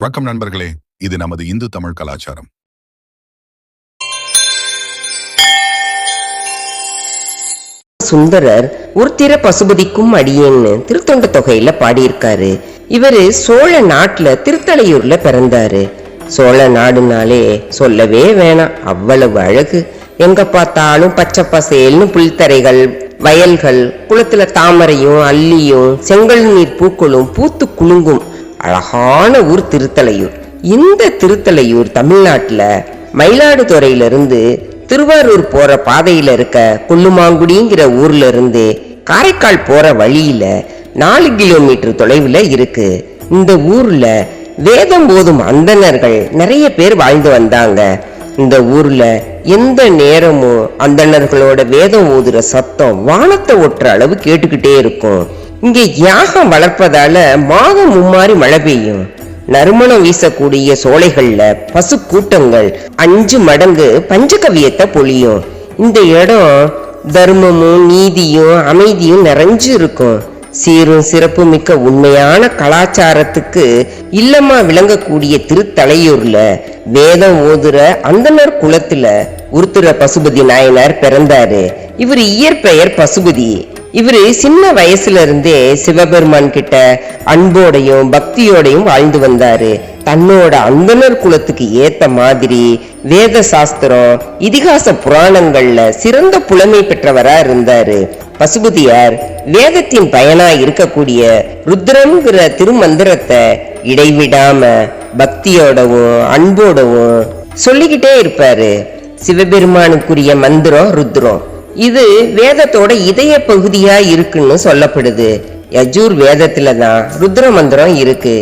வணக்கம் நண்பர்களே, இது நமது இந்து தமிழ் கலாச்சாரம். சுந்தரர் உருத்திர பசுபதிக்கும் அடியேன்னு திருத்தொண்ட தொகையில பாடியிருக்காரு. இவரு சோழ நாட்டுல திருத்தலையூர்ல பிறந்தாரு. சோழ நாடுனாலே சொல்லவே வேணாம், அவ்வளவு அழகு. எங்க பார்த்தாலும் பச்சை பசேல்னு புல்தரைகள், வயல்கள், குளத்துல தாமரையும் அல்லியும் செங்கல் நீர் பூக்களும் பூத்து குலுங்கும் அழகான ஊர் திருத்தலையூர். இந்த திருத்தலையூர் தமிழ்நாட்டுல மயிலாடுதுறையிலிருந்து திருவாரூர் போற பாதையில இருக்க கொல்லுமாங்குடிங்கிற ஊர்ல இருந்து காரைக்கால் போற வழியில 4 கிலோமீட்டர் தொலைவுல இருக்கு. இந்த ஊர்ல வேதம் போதும் அந்தணர்கள் நிறைய பேர் வாழ்ந்து வந்தாங்க. இந்த ஊர்ல எந்த நேரமும் அந்தணர்களோட வேதம் ஓதுற சத்தம் வானத்தை ஒட்டுற அளவு கேட்டுக்கிட்டே இருக்கும். இங்க யாகம் வளர்ப்பதால மாதம் மும்மாறி மழை பெய்யும். நறுமணம் வீசக்கூடிய சோலைகள்ல பசு கூட்டங்கள் 5 மடங்கு பஞ்சகவியத்தை பொழியும். இந்த இடம் தர்மமும் நீதியும் அமைதியும் நிறைஞ்சு இருக்கும். சீரும் சிறப்பு மிக்க உண்மையான கலாச்சாரத்துக்கு இல்லமா விளங்கக்கூடிய திருத்தலையூர்ல வேதம் ஓதுற அந்தனர் குலத்துல உருத்திர பசுபதி நாயனார் பிறந்தாரு. இவர் இயற்பெயர் பசுபதி. இவரு சின்ன வயசுல இருந்தே சிவபெருமான் கிட்ட அன்போடையும் பக்தியோடையும் வாழ்ந்து வந்தாரு. தன்னோட அந்தனர் குலத்துக்கு ஏத்த மாதிரி வேத சாஸ்திரம், இதிகாச புராணங்கள்ல சிறந்த புலமை பெற்றவரா இருந்தாரு. பசுபதியார் வேதத்தின் பயனா இருக்கக்கூடிய ருத்ரங்கிற திருமந்திரத்தை இடைவிடாம பக்தியோடவும் அன்போடவும் சொல்லிக்கிட்டே இருப்பாரு. சிவபெருமானுக்குரிய மந்திரம் ருத்ரம். இது வேதத்தோட இதய பகுதியா இருக்குன்னு சொல்லப்படுது. யஜூர் வேதத்துலதான் ருத்ர மந்திரம் இருக்கு.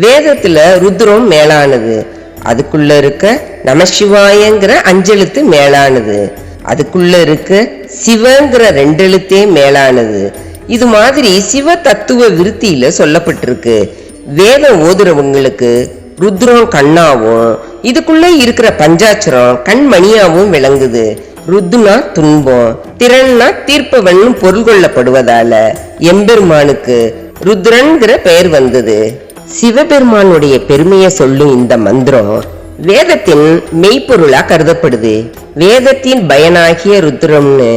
வேதத்துல ருத்ரம் மேலானது. அதுக்குள்ள இருக்க நமசிவாயங்கிற 5 எழுத்து மேலானது. அதுக்குள்ள இருக்க சிவங்கிற 2 எழுத்தே மேலானது. இது மாதிரி சிவ தத்துவ விருத்தியில சொல்லப்பட்டிருக்கு. வேதம் ஓதுறவங்களுக்கு ருத்ரம் கண்ணாவும் இதுக்குள்ள இருக்கிற பஞ்சாட்சரம் கண்மணியாவும் விளங்குது. ருத்துனா துன்பம், திறன்னா தீர்ப்பவன் பொருள் கொள்ளப்படுவதால எம்பெருமானுக்கு ருத்ரன்கிற பெயர் வந்தது. சிவபெருமானுடைய பெருமையை சொல்லும் இந்த மந்திரம் வேதத்தின் மெய்ப்பொருளா கருதப்படுது. வேதத்தின் பயனாகிய ருத்ரம்னு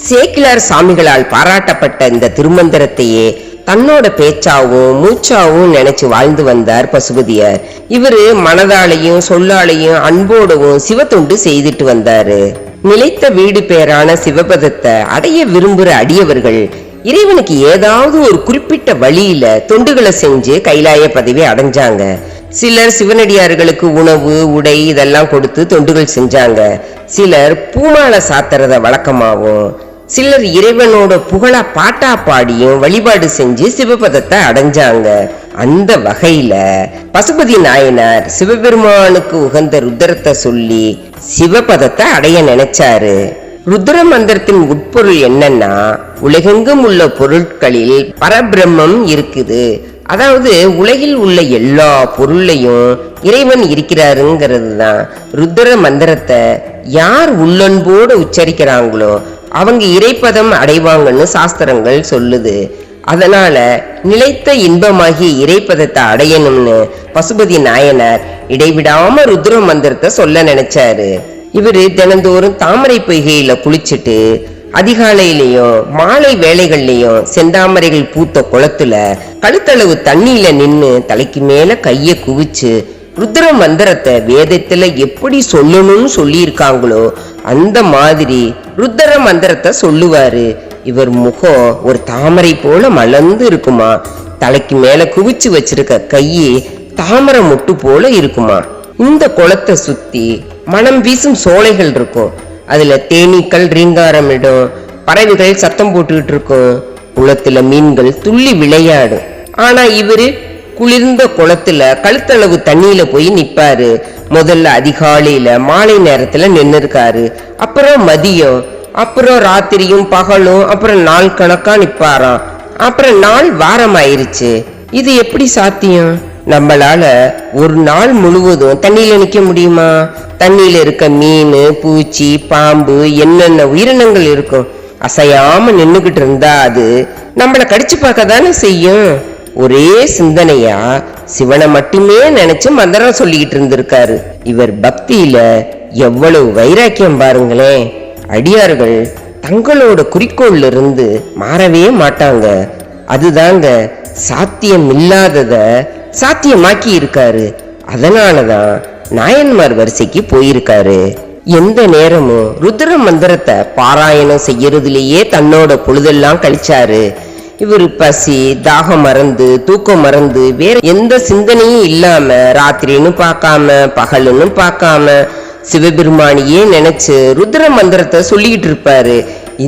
சேக்கிலார் சாமிகளால் பாராட்டப்பட்ட இந்த திருமந்திரத்தையே தன்னோட பேச்சாவும் மூச்சாவும் நினைச்சு வாழ்ந்து வந்தார் பசுபதியார். இவரு மனதாலையும் சொல்லாலையும் அன்போடவும் சிவத்தொண்டு செய்துட்டு வந்தாரு. நிலைத்த வீடு பேரான சிவபதத்தை அடைய விரும்புற அடியவர்கள் இறைவனுக்கு ஏதாவது ஒரு குறிப்பிட்ட வழியில தொண்டுகளை செஞ்சு கைலாய பதவி அடைஞ்சாங்க. சிலர் சிவனடியார்களுக்கு உணவு உடை இதெல்லாம் கொடுத்து தொண்டுகள் செஞ்சாங்க. சிலர் பூமாலை சாத்துறத வழக்கமாகவும், சிலர் இறைவனோட புகழ பாட்டா பாடியும் வழிபாடு செஞ்சு சிவபதத்தை அடைஞ்சாங்க. அந்த வகையில பசுபதி நாயனார் சிவபெருமானுக்கு உகந்த ருத்ரத்தை சொல்லி சிவபதத்தை அடைய நினைச்சாரு. ருத்ர மந்திரத்தின் உட்பொருள் என்னன்னா, உலகெங்கும் உள்ள பொருட்களில் பரபிரம்மம் இருக்குது. அதாவது உலகில் உள்ள எல்லா பொருளையும் இறைவன் இருக்கிறாருங்கிறது தான். ருத்ர மந்திரத்தை யார் உள்ளன்போடு உச்சரிக்கிறாங்களோ அவங்க இறைப்பதம் அடைவாங்கன்னு சாஸ்திரங்கள் சொல்லுது. அதனால நிலைத்த இன்பமாகிய இறைப்பதத்தை அடையணும்னு பசுபதி நாயனார் இடைவிடாம ருத்ர மந்திரத்தை சொல்ல நினைச்சாரு. இவரு தினந்தோறும் தாமரை பொய்கையில குளிச்சுட்டு அதிகாலையிலையும் மாலை வேளைகள்லயும் செந்தாமரைகள் பூத்த குளத்துல கழுத்தளவு தண்ணியில நின்னு தலைக்கு மேல கைய குவிச்சு ருத்ர மந்திரத்தை வேதத்துல எப்படி சொல்லணும்னு சொல்லி இருக்காங்களோ அந்த மாதிரி ருத்ர மந்திரத்தை சொல்லுவாரு. இவர் முகம் ஒரு தாமரை போல மலர்ந்து இருக்குமா. தலைக்கு மேல குவிச்சு வச்சிருக்க கையே தாமரை மொட்டு போல இருக்குமா. இந்த குளத்தை சுத்தி மனம் வீசும் சோலைகள் இருக்கும். அதுல தேனீக்கள் ரீங்காரமிடும், பறவைகள் சத்தம் போட்டுக்கிட்டு இருக்கும், குளத்துல மீன்கள் துள்ளி விளையாடும். ஆனா இவரு குளிர்ந்த குளத்துல கழுத்தளவு தண்ணியில போய் நிப்பாரு. முதல்ல அதிகாலையில மாலை நேரத்துல நின்று இருக்காரு. அப்புறம் மதியம், அப்புறம் ராத்திரியும் பகலும், அப்புறம் நாள் கணக்கா நிப்பாராம். அப்புறம் நாள் வாரம் ஆயிருச்சு. இது எப்படி சாத்தியம்? நம்மளால ஒரு நாள் முழுவதும் தண்ணியில நிக்க முடியுமா? தண்ணியில இருக்க மீன், பூச்சி, பாம்பு, என்னென்ன உயிரினங்கள் இருக்கும். அசையாம நின்னுகிட்டு இருந்தா அது நம்மளை கடிச்சு பார்க்க தானே செய்யும். ஒரே சிந்தனையா சிவனை மட்டுமே நினைச்சு மந்திரம் சொல்லிக்கிட்டு இருந்திருக்காரு. இவர் பக்தியில எவ்வளவு வைராக்கியம் பாருங்களேன். அடியார்கள் தங்களோட குறிக்கோள்ல இருந்து மாறவே மாட்டாங்க. அதுதாங்க சாத்தியம் இல்லாதத சாத்தியமாக்கி இருக்காரு. அதனாலதான் நாயன்மார் வரிசைக்கு போயிருக்காரு. எந்த நேரமும் ருத்ர மந்திரத்தை பாராயணம் செய்யறதுலயே தன்னோட பொழுதெல்லாம் கழிச்சாரு. இவர் பசி தாகம் மறந்து தூக்கம் மறந்து வேற எந்த சிந்தனையும் இல்லாம ராத்திரின்னு பார்க்காம பகலுன்னு பார்க்காம சிவபெருமானியே நினைச்சு ருத்ர மந்திரத்தை சொல்லிக்கிட்டு இருப்பாரு.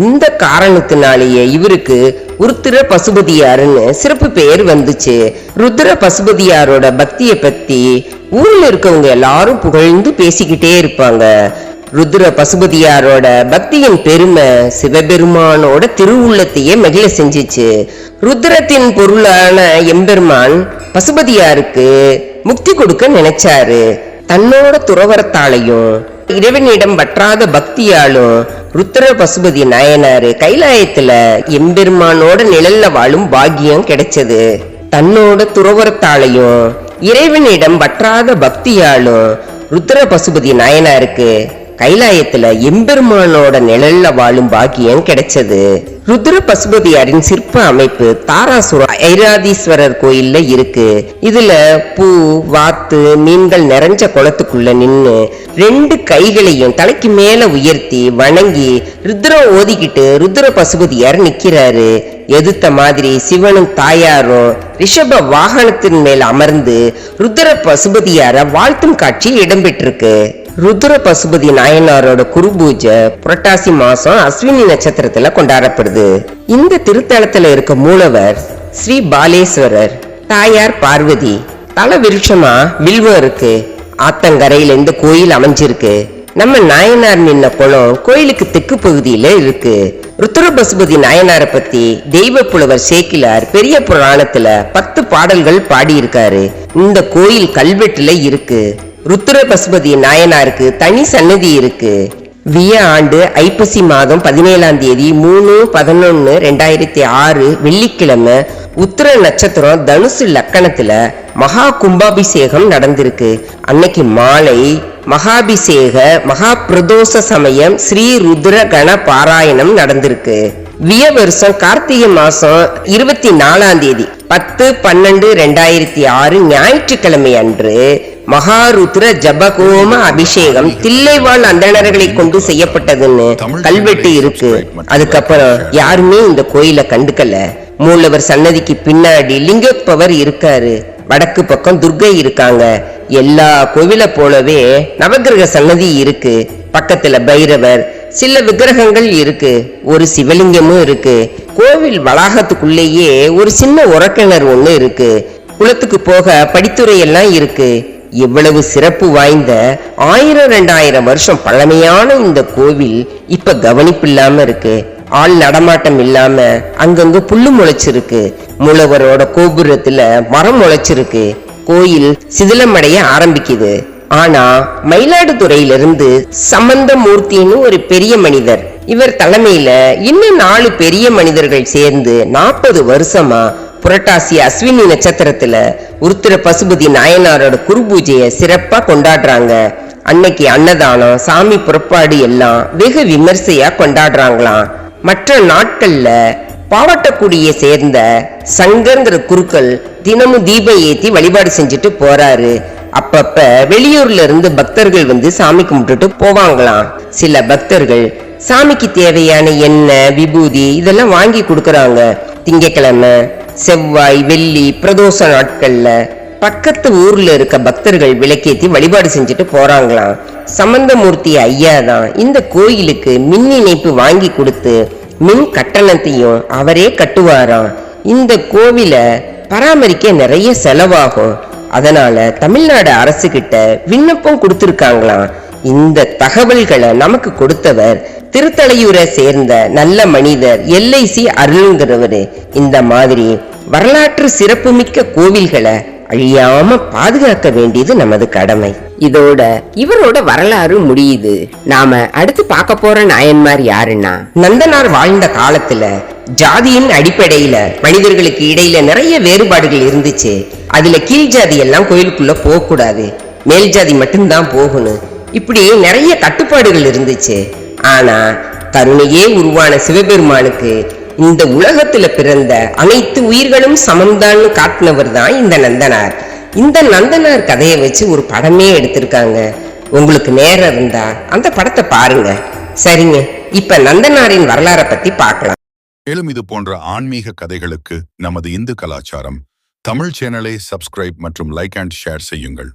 இந்த காரணத்தினாலேயே இவருக்கு உருத்திர பசுபதியாருன்னு சிறப்பு பெயர் வந்துச்சு. ருத்ர பசுபதியாரோட பக்தியை பத்தி ஊர்ல இருக்கவங்க எல்லாரும் புகழ்ந்து பேசிக்கிட்டே இருப்பாங்க. ருத்ர பசுபதியாரோட பக்தியின் பெருமை சிவபெருமானோட திருவுள்ளத்தையே மகிழ செஞ்சிச்சு. ருத்ரத்தின் பொருளான எம்பெருமான் பசுபதியாருக்கு முக்தி கொடுக்க நினைச்சாரு. தன்னோட துறவரத்தாலையும் இறைவனிடம் வற்றாத பக்தியாலும் ருத்ர பசுபதி நாயனாரு கைலாயத்துல எம்பெருமானோட நிழல்ல வாழும் பாக்கியம் கிடைச்சது. தன்னோட துறவரத்தாலையும் இறைவனிடம் வற்றாத பக்தியாலும் ருத்ர பசுபதி நாயனாருக்கு கைலாயத்துல எம்பெருமானோட நிழல்ல வாழும் பாக்கியம் கிடைச்சது. ருத்ர பசுபதியாரின் சிற்ப அமைப்பு தாராசுர ஐராதீஸ்வரர் கோயில்ல இருக்கு. இதுல பூ வாத்து மீன்கள் நிறைஞ்ச குளத்துக்குள்ள நின்னு 2 கைகளையும் தலைக்கு மேல உயர்த்தி வணங்கி ருத்ரம் ஓதிக்கிட்டு ருத்ர பசுபதியார் நிக்கிறாரு. எதிர்த்த மாதிரி சிவனும் தாயாரும் ரிஷப வாகனத்தின் மேல் அமர்ந்து ருத்ர பசுபதியார வாழ்த்தும் காட்சி இடம்பெற்றிருக்கு. ருத்ர பசுபதி நாயனாரோட குரு பூஜை புரட்டாசி மாசம் அஸ்வினி நட்சத்திரத்துல கொண்டாடப்படுது. இந்த திருத்தலத்துல இருக்க மூலவர் ஸ்ரீ பாலேஸ்வரர், தாயார் பார்வதி, தல விருட்சமா வில்வம் இருக்கு. ஆத்தங்கரையில இந்த கோயில் அமைஞ்சிருக்கு. நம்ம நாயனார் நின்ன குளம் கோயிலுக்கு தெற்கு பகுதியில இருக்கு. ருத்ர பசுபதி நாயனாரை பத்தி தெய்வ புலவர் சேக்கிலார் பெரிய புராணத்துல 10 பாடல்கள் பாடியிருக்காரு. இந்த கோயில் கல்வெட்டுல இருக்கு. ருத்ர பசுபதி நாயனாருக்கு தனி சன்னதி இருக்கு. விய ஆண்டு ஐப்பசி மாதம் 17ஆம் தேதி 3/11/2006 வெள்ளிக்கிழமை உத்திர நட்சத்திரம் தனுசு லக்கணத்துல மகா கும்பாபிஷேகம் நடந்திருக்கு. அன்னைக்கு மாலை மகாபிஷேக மகா பிரதோஷ சமயம் ஸ்ரீ ருத்ர கண பாராயணம் நடந்திருக்கு. விய வருஷம் கார்த்திகை மாசம் 24ஆம் தேதி 10/12/2006 ஞாயிற்றுக்கிழமை அன்று மகாருத்ர ஜபகோம அபிஷேகம் தில்லைவாழ் அந்தணர்களை கொண்டு செய்யப்பட்டதுன்னு கல்வெட்டு இருக்கு. அதுக்கப்புறம் யாருமே இந்த கோயில கண்டுக்கல. மூலவர் சன்னதிக்கு பின்னாடி லிங்கோத்பவர் இருக்காரு. வடக்கு பக்கம் துர்கை இருக்காங்க. எல்லா கோவில போலவே நவகிரக சன்னதி இருக்கு. பக்கத்துல பைரவர், சில விக்கிரகங்கள் இருக்கு. ஒரு சிவலிங்கமும் இருக்கு. கோவில் வளாகத்துக்குள்ளேயே ஒரு சின்ன உரக்கிணறு ஒண்ணு இருக்கு. குளத்துக்கு போக படித்துறை எல்லாம் இருக்கு. இவ்வளவு சிறப்பு வாய்ந்த 1000-2000 வருஷம் பழமையான இந்த கோவில் இப்ப கவனிப்பு இல்லாம இருக்கு. ஆள் நடமாட்டம் இல்லாம அங்கங்க புல்லு முளைச்சிருக்கு. மூலவரோட கோபுரத்துல மரம் முளைச்சிருக்கு. கோயில் சிதிலமடைய ஆரம்பிக்குது. ஆனா மயிலாடுதுறையிலிருந்து சம்பந்தமூர்த்தின்னு ஒரு பெரிய மனிதர், இவர் தலைமையில இன்னும் 4 பெரிய மனிதர்கள் சேர்ந்து 40 வருஷமா புரட்டாசி அஸ்வினி நட்சத்திரத்துல உருத்திர பசுபதி நாயனாரோட குரு பூஜைய சிறப்பா கொண்டாடுறாங்க. அன்னைக்கு அன்னதானம், சாமி புறப்பாடு எல்லாம் வெகு விமர்சையா கொண்டாடுறாங்களாம். மற்ற நாட்கள்ல பாவட்டக்குடியை சேர்ந்த சங்கர்ங்கிற குருக்கள் தினமும் தீபம் ஏத்தி வழிபாடு செஞ்சுட்டு போறாரு. அப்பப்ப வெளியூர்ல இருந்து பக்தர்கள் வந்து சாமி கும்பிட்டுட்டு போவாங்களாம். சில பக்தர்கள் சாமிக்கு தேவையான எண்ணெய் விபூதி இதெல்லாம் வாங்கி கொடுக்கறாங்க. திங்கக்கிழமை செவ்வாய் வெள்ளி பிரதோஷ நாட்கள்ல பக்கத்து ஊர்ல இருக்க பக்தர்கள் விளக்கேத்தி வழிபாடு செஞ்சுட்டு போறாங்களாம். சம்பந்தமூர்த்தி ஐயா தான் இந்த கோயிலுக்கு மின் இணைப்பு வாங்கி கொடுத்து மின் கட்டணத்தையும் அவரே கட்டுவாராம். இந்த கோவில பராமரிக்க நிறைய செலவாகும். அதனால தமிழ்நாடு அரசு கிட்ட விண்ணப்பம் கொடுத்திருக்காங்களாம். இந்த தகவல்களை நமக்கு கொடுத்தவர் திருத்தலையூரை சேர்ந்த நல்ல மனிதர் LIC அருள்ங்கிறவரு. இந்த மாதிரி வரலாற்று சிறப்புமிக்க கோவில்களை அழியாம பாதுகாக்க வேண்டியது நமது கடமை. இதோட இவரோட வரலாறு முடியுது. நாம அடுத்து பார்க்க போற நாயன்மார் யாருன்னா, நந்தனார் வாழ்ந்த காலத்துல ஜாதியின் அடிப்படையில மனிதர்களுக்கு இடையில நிறைய வேறுபாடுகள் இருந்துச்சு. அதுல கீழ் ஜாதி எல்லாம் கோயிலுக்குள்ள போக கூடாது, மேல் ஜாதி மட்டும்தான் போகணும், இப்படி நிறைய கட்டுப்பாடுகள் இருந்துச்சு. ஆனா கருணையே உருவான சிவபெருமானுக்கு இந்த உலகத்துல பிறந்த அனைத்து உயிர்களும் சமம்தான்னு காட்டினவர் தான் இந்த நந்தனார். இந்த நந்தனார் கதையை வச்சு ஒரு படமே எடுத்திருக்காங்க. உங்களுக்கு நேரம் இருந்தா அந்த படத்தை பாருங்க. சரிங்க, இப்ப நந்தனாரின் வரலாறை பத்தி பார்க்கலாம். மேலும் இது போன்ற ஆன்மீக கதைகளுக்கு நமது இந்து கலாச்சாரம் தமிழ் சேனலை சப்ஸ்கிரைப் மற்றும் லைக் அண்ட் ஷேர் செய்யுங்கள்.